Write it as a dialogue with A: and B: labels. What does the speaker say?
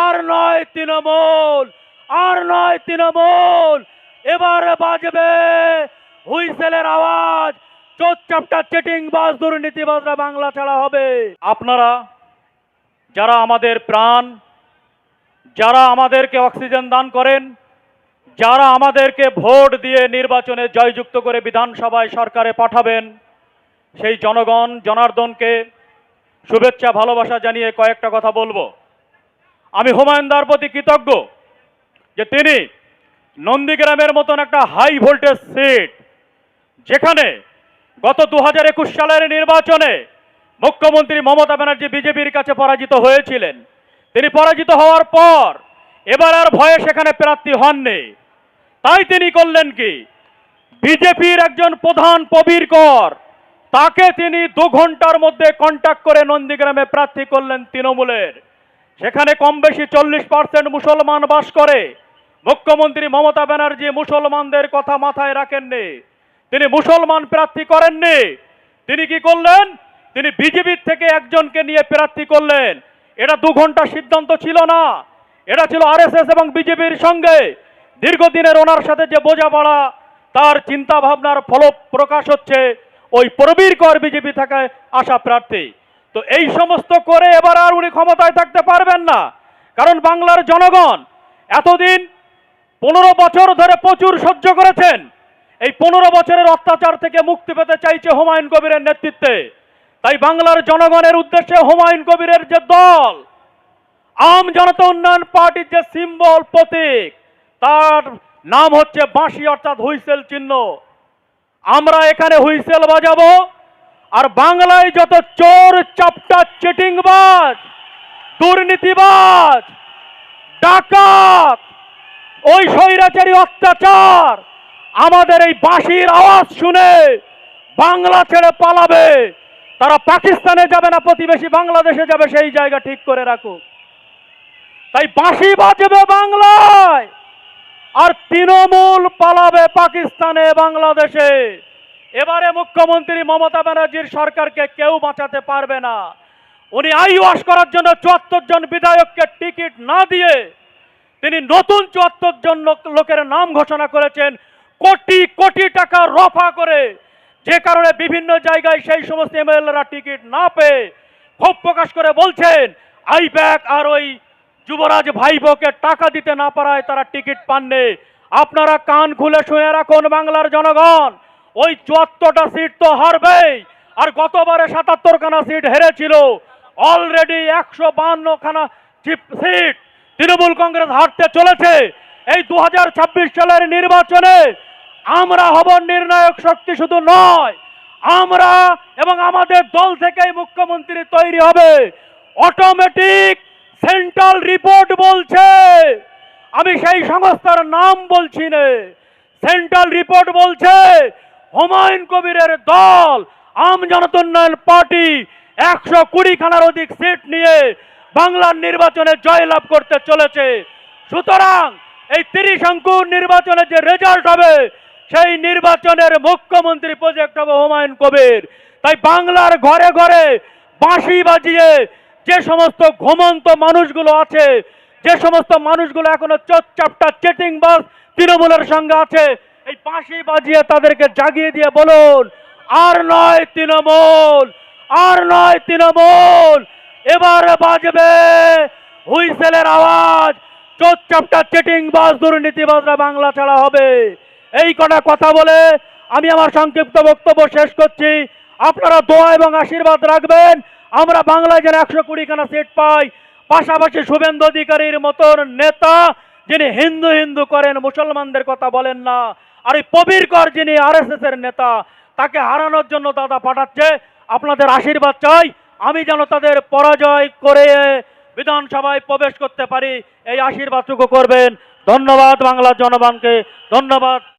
A: আর নয় তৃণমূল, আর নয় তৃণমূল। এবারে বাজবে হুইসেলের আওয়াজ। চোরচাপটা চিটিংবাজ দুর্নীতিবাজরা বাংলা ছাড়া হবে। আপনারা যারা আমাদের প্রাণ, যারা আমাদেরকে অক্সিজেন দান করেন, যারা আমাদেরকে ভোট দিয়ে নির্বাচনে জয়যুক্ত করে বিধানসভায় সরকারে পাঠাবেন, সেই জনগণ জনার্দনকে শুভেচ্ছা ভালোবাসা জানিয়ে কয়েকটা কথা বলবো। আমি হুমায়ুনদার প্রতি কৃতজ্ঞ যে তিনি নন্দীগ্রামের মতন একটা হাই ভোল্টেজ সিট, যেখানে গত 2021 সালের নির্বাচনে মুখ্যমন্ত্রী মমতা ব্যানার্জি বিজেপির কাছে পরাজিত হয়েছিলেন, তিনি পরাজিত হওয়ার পর এবার আর ভয়ে সেখানে প্রার্থী হননি। তাই তিনি করলেন কি, বিজেপির একজন প্রধান প্রবীর কর, তাকে তিনি 2 ঘন্টার মধ্যে কন্ট্যাক্ট করে নন্দীগ্রামে প্রার্থী করলেন তৃণমূলের। সেখানে কম বেশি 40% মুসলমান বাস করে। মুখ্যমন্ত্রী মমতা ব্যানার্জি মুসলমানদের কথা মাথায় রাখেননি, তিনি মুসলমান প্রার্থী করেননি। তিনি কি করলেন, তিনি বিজেপির থেকে একজনকে নিয়ে প্রার্থী করলেন। এটা 2 ঘন্টা সিদ্ধান্ত ছিল না, এটা ছিল আরএসএস এবং বিজেপির সঙ্গে দীর্ঘদিনের ওনার সাথে যে বোঝাপড়া, তার চিন্তা ভাবনার ফল প্রকাশ হচ্ছে ওই প্রবীর কর বিজেপি থেকে আসা প্রার্থী। তো এই সমস্ত করে এবার আর উনি ক্ষমতায় থাকতে পারবেন না, কারণ বাংলার জনগণ এতদিন 15 বছর ধরে প্রচুর সহ্য করেছেন। এই 15 বছরের অত্যাচার থেকে মুক্তি পেতে চাইছে হুমায়ুন কবিরের নেতৃত্বে। তাই বাংলার জনগণের উদ্দেশ্যে হুমায়ুন কবিরের যে দল, আম জনতা উন্নয়ন পার্টির যে সিম্বল প্রতীক, তার নাম হচ্ছে বাঁশি অর্থাৎ হুইসেল চিহ্ন। আমরা এখানে হুইসেল বাজাবো, আর বাংলায় যত চোর চাপটা চিটিংবাজ দুর্নীতিবাজ ডাকাত ওই স্বৈরাচারী অত্যাচার আমাদের এই বাঁশির আওয়াজ শুনে বাংলা ছেড়ে পালাবে, তারা পাকিস্তানে যাবে না, প্রতিবেশী বাংলাদেশে যাবে, সেই জায়গা ঠিক করে রাখুক। তাই বাঁশি বাজবে বাংলায়, আর তৃণমূল পালাবে পাকিস্তানে বাংলাদেশে। এবারে মুখ্যমন্ত্রী মমতা ব্যানার্জির সরকারকে কেউ বাঁচাতে পারবে না। উনি আই ওয়াশ করার জন্য 74 জন বিধায়ককে টিকিট না দিয়ে তিনি নতুন 74 জন লোকের নাম ঘোষণা করেছেন, কোটি কোটি টাকা রফা করে, যে কারণে বিভিন্ন জায়গায় সেই সমস্ত এমএলএরা টিকিট না পেয়ে ক্ষোভ প্রকাশ করে বলছেন আইপ্যাক আর ওই যুবরাজ ভাইবোকে টাকা দিতে না পারায় তারা টিকিট পাননি। আপনারা কান খুলে শুনে রাখুন বাংলার জনগণ, ওই 74টা সিট তো হারবেই, আর গতবারে 77 খানা সিট হেরেছিল। অলরেডি 152 খানা সিট তৃণমূল কংগ্রেস হারতে চলেছে। এই 2026 সালের নির্বাচনে আমরা হব নির্ণায়ক শক্তি, শুধু নয়, আমরা এবং আমাদের দল থেকেই মুখ্যমন্ত্রী তৈরি হবে। অটোমেটিক সেন্ট্রাল রিপোর্ট বলছে, আমি সেই সংস্থার নাম বলছি না, সেন্ট্রাল রিপোর্ট বলছে হুমায়ুন কবিরের দল আম জনতা উন্নয়ন পার্টি 120 খানার অধিক সিট নিয়ে বাংলার নির্বাচনে জয়লাভ করতে চলেছে। সুতরাং এই 30 অঙ্কুর নির্বাচনে যে রেজাল্ট হবে, সেই নির্বাচনের মুখ্যমন্ত্রী প্রজেক্ট হবে হুমায়ুন কবির। তাই বাংলার ঘরে ঘরে বাঁশি বাজিয়ে যে সমস্ত ঘুমন্ত মানুষগুলো আছে, যে সমস্ত মানুষগুলো এখনো চোরচাপটা চিটিংবাজ তৃণমূলের সঙ্গে আছে, এই বাঁশি বাজিয়ে তাদেরকে জাগিয়ে দিয়ে বলুন, আর নয় তৃণমূল, আর নয় তৃণমূল। এবার বাজবে হুইসেলের আওয়াজ। চোরচাপটা চিটিংবাজ দুর্নীতিবাজরা বাংলা ছাড়া হবে। এই কটা কথা বলে আমি আমার সংক্ষিপ্ত বক্তব্য শেষ করছি। আপনারা দোয়া এবং আশীর্বাদ রাখবেন, আমরা বাংলায় যেন 120 খানা সিট পাই। পাশাপাশি শুভেন্দু অধিকারীর মতন নেতা, যিনি হিন্দু হিন্দু করেন, মুসলমানদের কথা বলেন না, আর এই প্রবীর কর যিনি আরএসএস এর নেতা, তাকে হারানোর জন্য দাদা পাঠাচ্ছে। আপনাদের আশীর্বাদ চাই, আমি যেন তাদের পরাজয় করে বিধানসভায় প্রবেশ করতে পারি, এই আশীর্বাদটুকু করবেন। ধন্যবাদ বাংলার জনগণকে, ধন্যবাদ।